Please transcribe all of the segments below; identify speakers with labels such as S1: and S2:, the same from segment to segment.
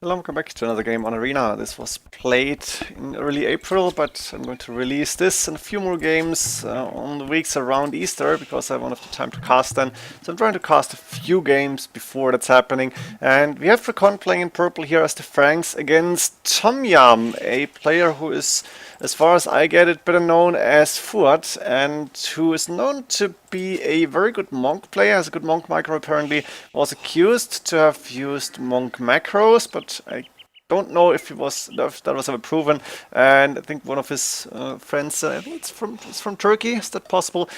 S1: Hello, welcome back to another game on Arena. This was played in early April, but I'm going to release this and a few more games on the weeks around Easter because I won't have the time to cast then. So I'm trying to cast a few games before that's happening. And we have DraCoNT playing in purple here as the Franks against Tomyam, a player who is, as far as I get it, better known as Fuad, and who is known to be a very good Monk player, has a good Monk macro apparently, was accused to have used Monk macros, but I don't know if that was ever proven. And I think one of his friends, I think it's from Turkey, is that possible,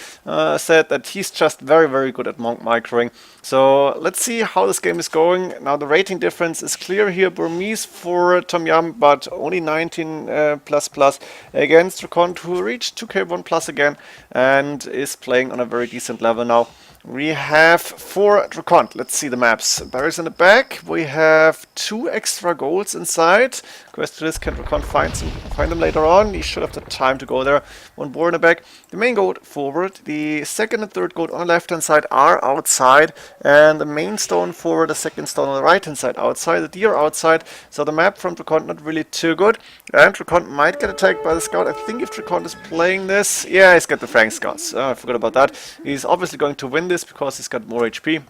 S1: said that he's just very good at Monk microing. So let's see how this game is going. Now the rating difference is clear here. Burmese for Tomyam, but only 19 plus against DraCoNT, who reached 2k1 plus again and is playing on a very decent level now. We have for DraCoNT, let's see the maps. Barracks in the back, we have 2 extra goals inside. Question is, can DraCoNT find them later on? He should have the time to go there. 1 board in the back. The main goal forward, the second and third goal on the left hand side are outside, and the main stone forward, the second stone on the right hand side outside, the deer outside. So the map from DraCoNT not really too good, and DraCoNT might get attacked by the scout. I think if DraCoNT is playing this, yeah, he's got the Frank scouts. I forgot about that. He's obviously going to win this because he's got more HP.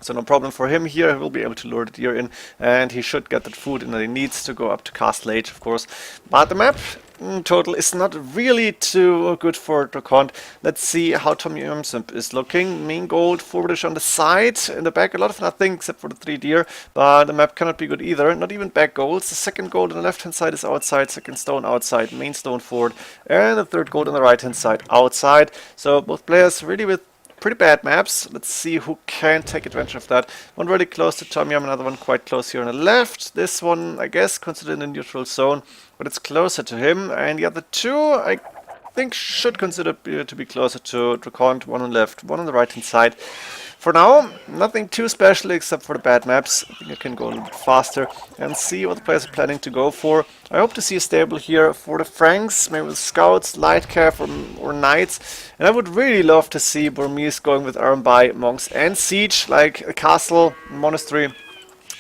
S1: So no problem for him here. He will be able to lure the deer in, and he should get that food in that he needs to go up to Castle Age, of course. But the map in total is not really too good for DraCoNT. Let's see how Tomyam is looking. Main gold, forwardish on the side, in the back a lot of nothing except for the 3 deer, but the map cannot be good either. Not even back goals. The second gold on the left hand side is outside, second stone outside, main stone forward, and the third gold on the right hand side outside. So both players really with pretty bad maps. Let's see who can take advantage of that. One really close to Tomyam, another one quite close here on the left. This one, I guess, considered in the neutral zone, but it's closer to him. And the other 2, I think, should consider to be closer to DraCoNT. One on the left, one on the right hand side. For now, nothing too special except for the bad maps. I think I can go a little bit faster and see what the players are planning to go for. I hope to see a stable here for the Franks, maybe with scouts, light cav or knights. And I would really love to see Burmese going with Armby, monks and siege, like a castle, monastery,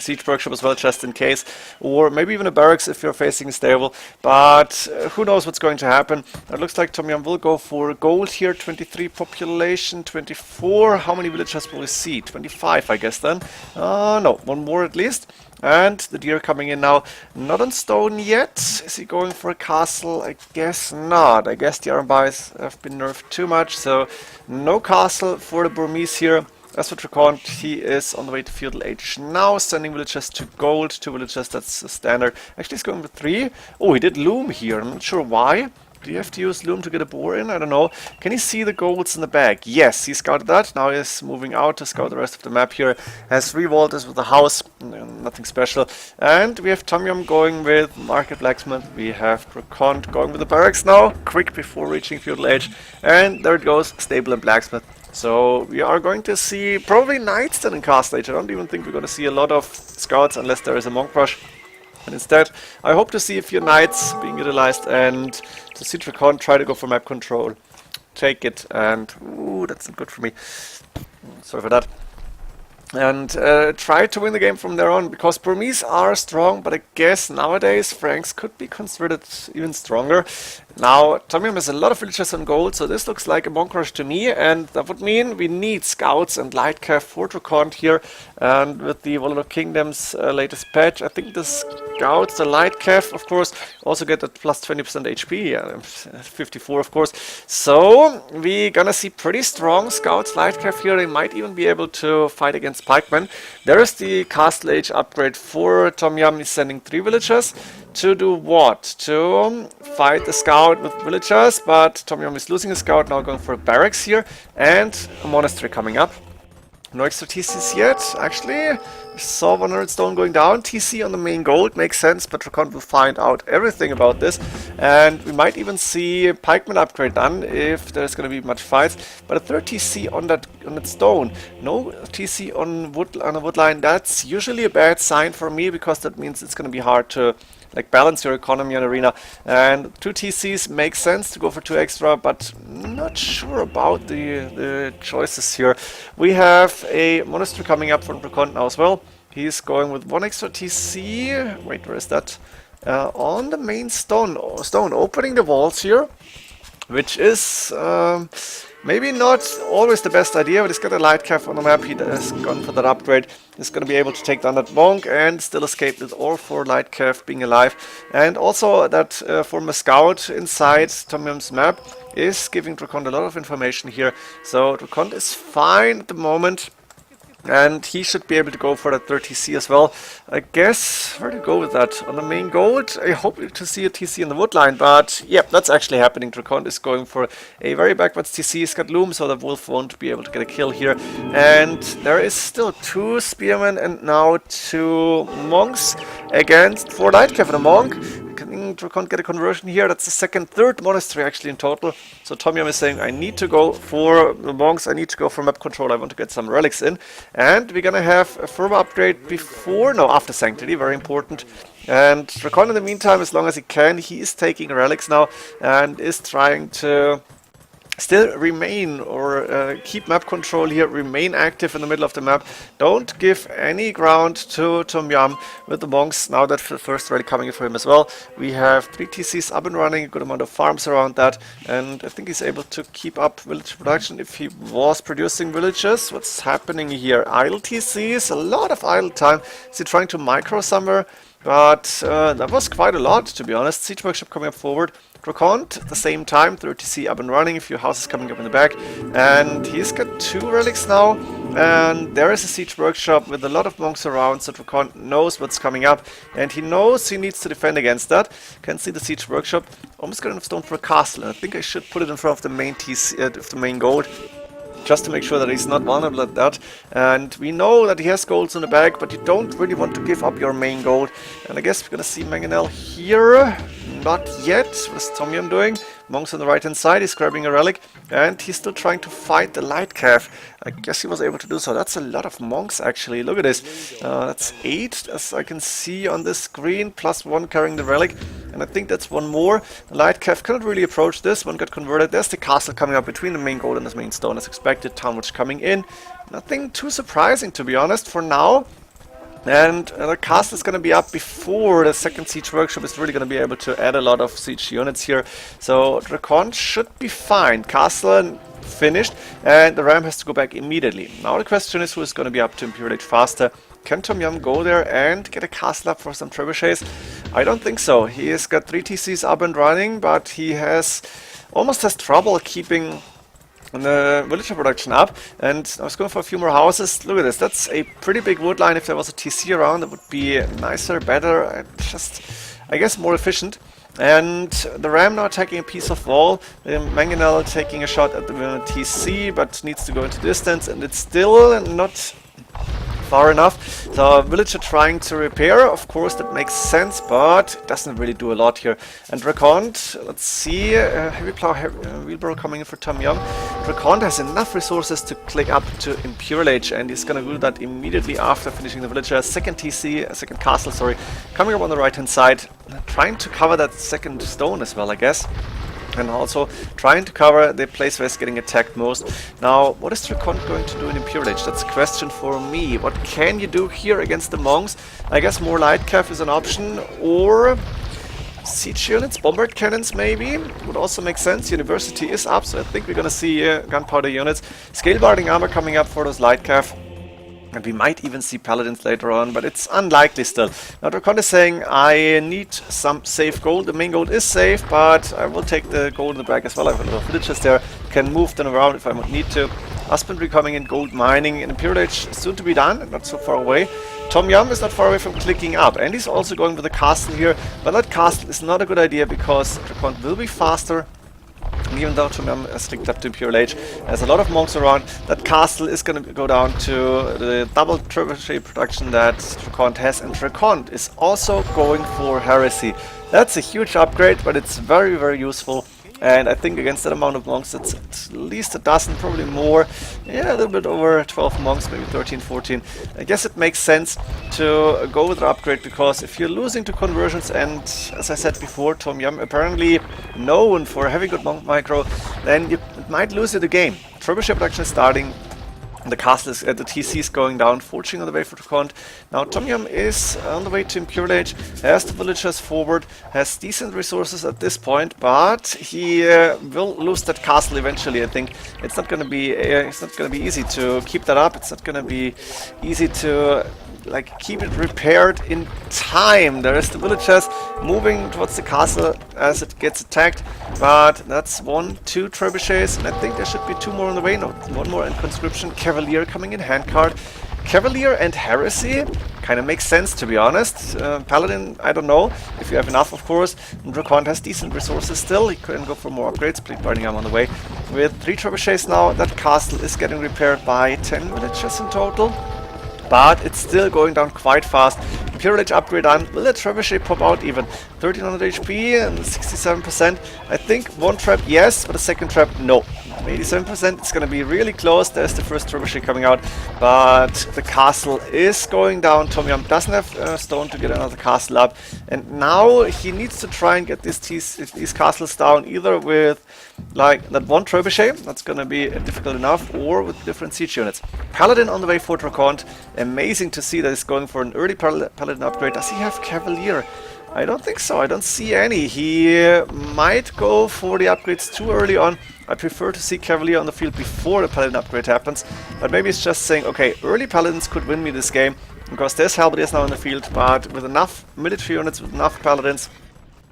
S1: siege workshop as well, just in case, or maybe even a barracks if you're facing a stable, but who knows what's going to happen. It looks like Tomyam will go for gold here. 23 population, 24. How many villagers will we see? 25, I guess then. No, 1 more at least. And the deer coming in now, not on stone yet. Is he going for a castle? I guess not. I guess the Armbys have been nerfed too much, so no castle for the Burmese here. As for DraCoNT, he is on the way to feudal age now, sending villagers to gold, 2 villagers, that's the standard. Actually, he's going with 3. Oh, he did loom here, I'm not sure why. Do you have to use loom to get a boar in? I don't know. Can you see the golds in the back? Yes, he scouted that. Now he's moving out to scout the rest of the map here. Has 3 vaulters with the house, nothing special. And we have Tomyam going with Market Blacksmith. We have DraCoNT going with the barracks now, quick before reaching feudal age. And there it goes, stable and blacksmith. So we are going to see probably knights then in Castle Age. I don't even think we're going to see a lot of scouts unless there is a monk rush. And instead, I hope to see a few knights being utilized and to see DraCoNT try to go for map control. Take it, and ooh, that's not good for me. Sorry for that. And try to win the game from there on, because Burmese are strong, but I guess nowadays Franks could be considered even stronger. Now, Tomyam has a lot of villagers on gold, so this looks like a monk rush to me, and that would mean we need scouts and light cav for DraCoNT here. And with the Wallet of Kingdoms latest patch, I think the scouts, the light cav, of course, also get a plus 20% HP, 54 of course. So, we're gonna see pretty strong scouts, light cav here. They might even be able to fight against pikemen. There is the Castle Age upgrade for Tomyam. He's sending 3 villagers to do what? To fight the scout with villagers, but Tomyam is losing a scout, now going for a barracks here, and a monastery coming up. No extra TCs yet, actually. I saw 100 stone going down. TC on the main gold makes sense, but DraCoNT will find out everything about this. And we might even see pikeman upgrade done if there's going to be much fights. But a 3rd TC on that stone. No TC on a wood line. That's usually a bad sign for me, because that means it's going to be hard to like balance your economy on Arena. And 2 TCs make sense to go for 2 extra, but not sure about the choices here. We have a monastery coming up from DraCoNT now as well. He's going with 1 extra TC. Wait, where is that? On the main stone, opening the walls here, which is maybe not always the best idea, but he's got a light cav on the map. He has gone for that upgrade. He's going to be able to take down that monk and still escape with all 4 light cav being alive. And also that former scout inside TomYum's map is giving DraCoNT a lot of information here. So DraCoNT is fine at the moment. And he should be able to go for that 30C as well. I guess, where to go with that? On the main gold, I hope to see a TC in the wood line, but yep, that's actually happening. DraCoNT is going for a very backwards TC. He's got Loom, so the wolf won't be able to get a kill here. And there is still 2 spearmen and now 2 monks against 4 light cav and a monk. Can DraCoNT get a conversion here? That's the third monastery actually in total. So TomYum is saying, I need to go for the monks, I need to go for map control, I want to get some relics in. And we're gonna have a further upgrade after Sanctity, very important. And DraCoNT in the meantime, as long as he can, he is taking relics now and is trying to still remain or keep map control here, remain active in the middle of the map. Don't give any ground to TomYum with the monks now that the first rally coming in for him as well. We have 3 TCs up and running, a good amount of farms around that, and I think he's able to keep up village production if he was producing villages. What's happening here? Idle TCs, a lot of idle time. Is he trying to micro somewhere? But that was quite a lot, to be honest. Siege Workshop coming up forward. DraCoNT at the same time, 30C up and running, a few houses coming up in the back. And he's got 2 relics now. And there is a Siege Workshop with a lot of monks around, so DraCoNT knows what's coming up. And he knows he needs to defend against that. Can see the Siege Workshop. Almost got enough stone for a castle. And I think I should put it in front of the main TC, of the main gold, just to make sure that he's not vulnerable at that. And we know that he has golds in the bag, but you don't really want to give up your main gold. And I guess we're gonna see Mangonel here. Not yet. What is TomYum doing? Monk's on the right hand side, he's grabbing a relic, and he's still trying to fight the light cav. I guess he was able to do so. That's a lot of monks actually. Look at this. That's 8 as I can see on this screen, plus 1 carrying the relic. And I think that's 1 more. The light cav cannot really approach this. 1 got converted. There's the castle coming up between the main gold and the main stone as expected. Town watch coming in. Nothing too surprising, to be honest, for now. And the castle is going to be up before the second Siege Workshop is really going to be able to add a lot of siege units here. So DraCoNT should be fine. Castle finished, and the ram has to go back immediately. Now the question is, who is going to be up to Imperial Age faster? Can TomYum go there and get a castle up for some trebuchets? I don't think so. He has got 3 TCs up and running, but he almost has trouble keeping the villager production up. And I was going for a few more houses. Look at this, that's a pretty big wood line. If there was a TC around, it would be nicer, better, and just, I guess, more efficient. And the ram now attacking a piece of wall. Mangonel taking a shot at the TC, but needs to go into distance, and it's still not far enough. So villager trying to repair, of course that makes sense, but it doesn't really do a lot here. And DraCoNT, let's see, heavy plow, wheelbarrow coming in for TomYum. DraCoNT has enough resources to click up to Imperial Age, and he's gonna do that immediately after finishing the villager. Second castle, sorry, coming up on the right hand side, trying to cover that second stone as well, I guess. And also trying to cover the place where it's getting attacked most. Now, what is DraCoNT going to do in Imperial Age? That's a question for me. What can you do here against the monks? I guess more light cav is an option, or siege units, bombard cannons maybe, would also make sense. University is up, so I think we're gonna see gunpowder units. Scale barding armor coming up for those light cav. And we might even see paladins later on, but it's unlikely still. Now DraCoNT is saying, I need some safe gold. The main gold is safe, but I will take the gold in the bag as well. I have a lot of villages there, can move them around if I need to. Husbandry coming in, gold mining, and Imperial Age soon to be done, and not so far away. TomYum is not far away from clicking up, and he's also going with the castle here, but that castle is not a good idea because DraCoNT will be faster. And even though TomYum has clicked up to Imperial Age, there's a lot of monks around, that castle is going to go down to the double trebuchet production that DraCoNT has, and DraCoNT is also going for heresy. That's a huge upgrade, but it's very, very useful. And I think against that amount of monks, it's at least a dozen, probably more. Yeah, a little bit over 12 monks, maybe 13, 14. I guess it makes sense to go with the upgrade, because if you're losing to conversions, and as I said before, TomYum apparently known for having good monk micro, then it might lose you the game. Trebuchet production is starting. The castle is, the TC is going down, forging on the way for DraCoNT. Now Tom is on the way to Imperial Age, has the villagers forward, has decent resources at this point, but he will lose that castle eventually. I think it's not going to be easy to keep that up. It's not going to be easy to like keep it repaired in time. There is the villagers moving towards the castle as it gets attacked, but that's 1, 2 trebuchets, and I think there should be 2 more on the way. No, 1 more, and conscription cavalier coming in handcart. Cavalier and heresy kind of makes sense, to be honest. Paladin, I don't know if you have enough, of course. DraCoNT has decent resources still. He can go for more upgrades. Bleed Burning Arm on the way. With 3 trebuchets now, that castle is getting repaired by 10 villagers in total. But it's still going down quite fast. Imperial Age upgrade on. Will a trebuchet pop out even? 1300 HP and 67%. I think 1 trap, yes, but a second trap, no. 87%, it's going to be really close. There's the first trebuchet coming out, but the castle is going down. Tom doesn't have stone to get another castle up, and now he needs to try and get these castles down, either with like that 1 trebuchet, that's going to be difficult enough, or with different siege units. Paladin on the way for DraCoNT. Amazing to see that he's going for an early Paladin upgrade. Does he have Cavalier? I don't think so. I don't see any. He might go for the upgrades too early on. I prefer to see Cavalier on the field before the Paladin upgrade happens. But maybe it's just saying, okay, early Paladins could win me this game, because there's Halberdiers now in the field, but with enough military units, with enough Paladins,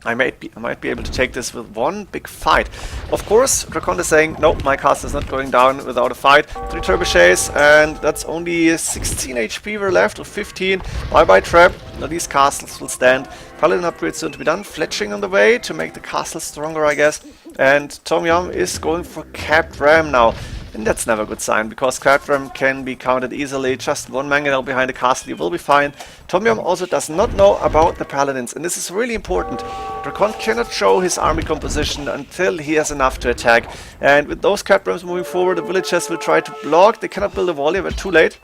S1: I might be able to take this with 1 big fight. Of course, DraCoNT is saying, no, my castle is not going down without a fight. 3 trebuchets, and that's only 16 HP we're left, or 15. Bye-bye trap. Now these castles will stand. Paladin upgrades soon to be done. Fletching on the way to make the castle stronger, I guess. And Tom is going for capped ram now. And that's never a good sign, because capped ram can be counted easily. Just 1 mangonel behind the castle, you will be fine. Tom also does not know about the paladins, and this is really important. DraCoNT cannot show his army composition until he has enough to attack. And with those capped rams moving forward, the villagers will try to block. They cannot build a wall, they're too late.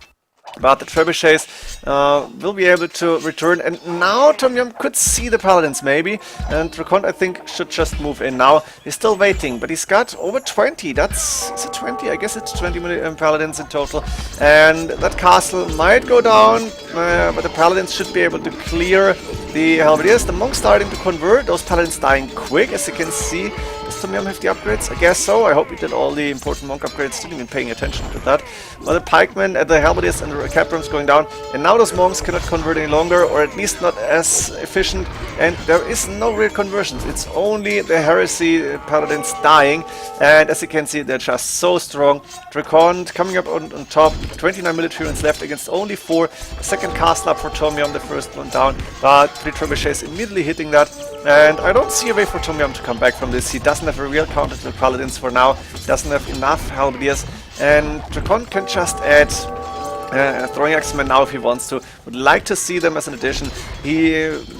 S1: But the trebuchets will be able to return, and now Tom could see the paladins maybe, and DraCoNT I think should just move in now. He's still waiting, but he's got over 20. Is it 20? I guess it's 20 paladins in total, and that castle might go down, but the paladins should be able to clear the halberdiers. The monks starting to convert, those paladins dying quick, as you can see. Does Tom have the upgrades? I guess so. I hope he did all the important monk upgrades. Didn't even paying attention to that. Well, the pikemen and the halberdiers and the caprams going down, and now those monks cannot convert any longer, or at least not as efficient, and there is no real conversions. It's only the heresy paladins dying, and as you can see, they're just so strong. DraCoNT coming up on top, 29 military units left against only 4. Second castle up for Tom, the first one down, but 3 trebuchets immediately hitting that, and I don't see a way for Tom to come back from this. He doesn't have a real counter to the paladins for now, doesn't have enough halberdiers, and DraCoNT can just add throwing axemen now if he wants to. Would like to see them as an addition.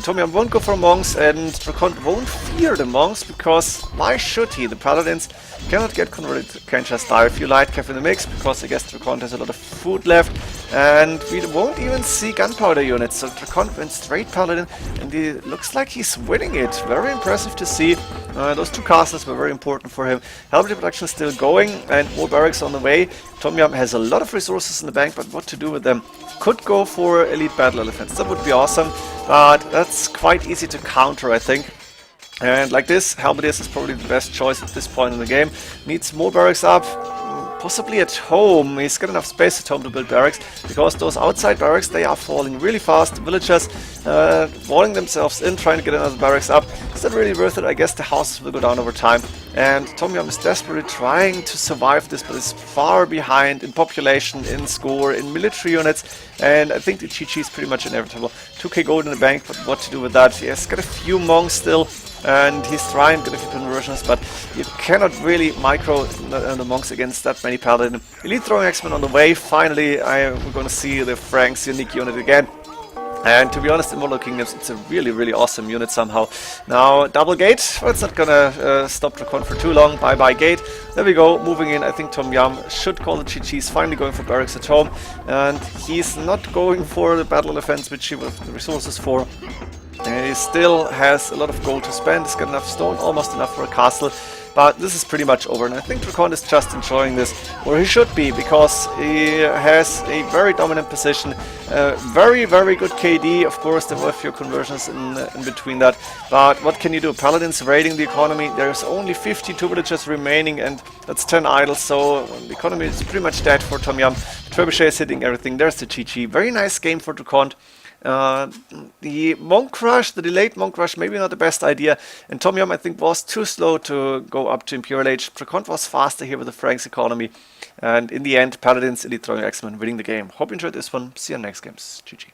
S1: Tom won't go for monks, and DraCoNT won't fear the monks, because why should he? The paladins cannot get converted, can just die. A few light cav in the mix, because I guess DraCoNT has a lot of food left, and we won't even see gunpowder units. So DraCoNT went straight paladin, and he looks like he's winning it. Very impressive to see. Those 2 castles were very important for him. Halberdier production is still going, and more barracks on the way. Tom has a lot of resources in the bank, but what to do with them? Could go for elite battle elephants. That would be awesome, but that's quite easy to counter, I think. And like this, Halberdiers is probably the best choice at this point in the game. Needs more barracks up. Possibly at home. He's got enough space at home to build barracks, because those outside barracks, they are falling really fast. The villagers walling themselves in, trying to get another barracks up. Is that really worth it? I guess the houses will go down over time. And Tom is desperately trying to survive this, but is far behind in population, in score, in military units. And I think the GG is pretty much inevitable. 2k gold in the bank, but what to do with that? He has got a few monks still, and he's trying to get a few conversions, but you cannot really micro the monks against that many paladin. Elite throwing axemen on the way. Finally, we're going to see the Franks unique unit again. And to be honest, in Mortal Kingdoms, it's a really awesome unit somehow. Now, double gate. Well, it's not gonna stop DraCoNT for too long. Bye-bye gate. There we go. Moving in. I think Tom should call the GG's. Finally going for barracks at home. And he's not going for the battle defense, which he will have the resources for. And he still has a lot of gold to spend. He's got enough stone, almost enough for a castle. but this is pretty much over, and I think DraCoNT is just enjoying this, or he should be, because he has a very dominant position, very good KD. Of course, there were a few conversions in between that, but what can you do? Paladins raiding the economy. There's only 52 villagers remaining, and that's 10 idols, so the economy is pretty much dead for Tom-Yum. Trebuchet is hitting everything. There's the GG. Very nice game for DraCoNT. The Monk Rush, the delayed Monk Rush, maybe not the best idea, and Tom-Yum I think was too slow to go up to Imperial Age. DraCoNT was faster here with the Franks economy, and in the end, Paladins, Elite Royal X-Men winning the game. Hope you enjoyed this one. See you in the next games. GG.